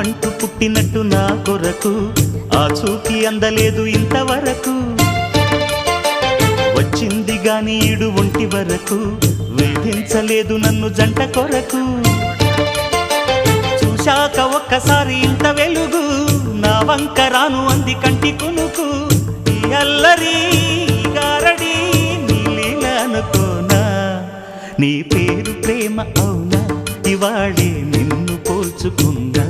నువ్వంటూ పుట్టినట్టు నా కొరకు ఆ చూకి అందలేదు ఇంతవరకు వచ్చింది గాని ఈడు ఒంటి వరకు వేధించలేదు నన్ను జంట కొరకు చూశాక ఒక్కసారి ఇంత వెలుగు నా వంక రాను అంది కంటి కునుకు ఈ అల్లరి గారడి నీలీల అనుకోనా నీ పేరు ప్రేమ అవునా ఇవాళే నిన్ను పోల్చుకుందా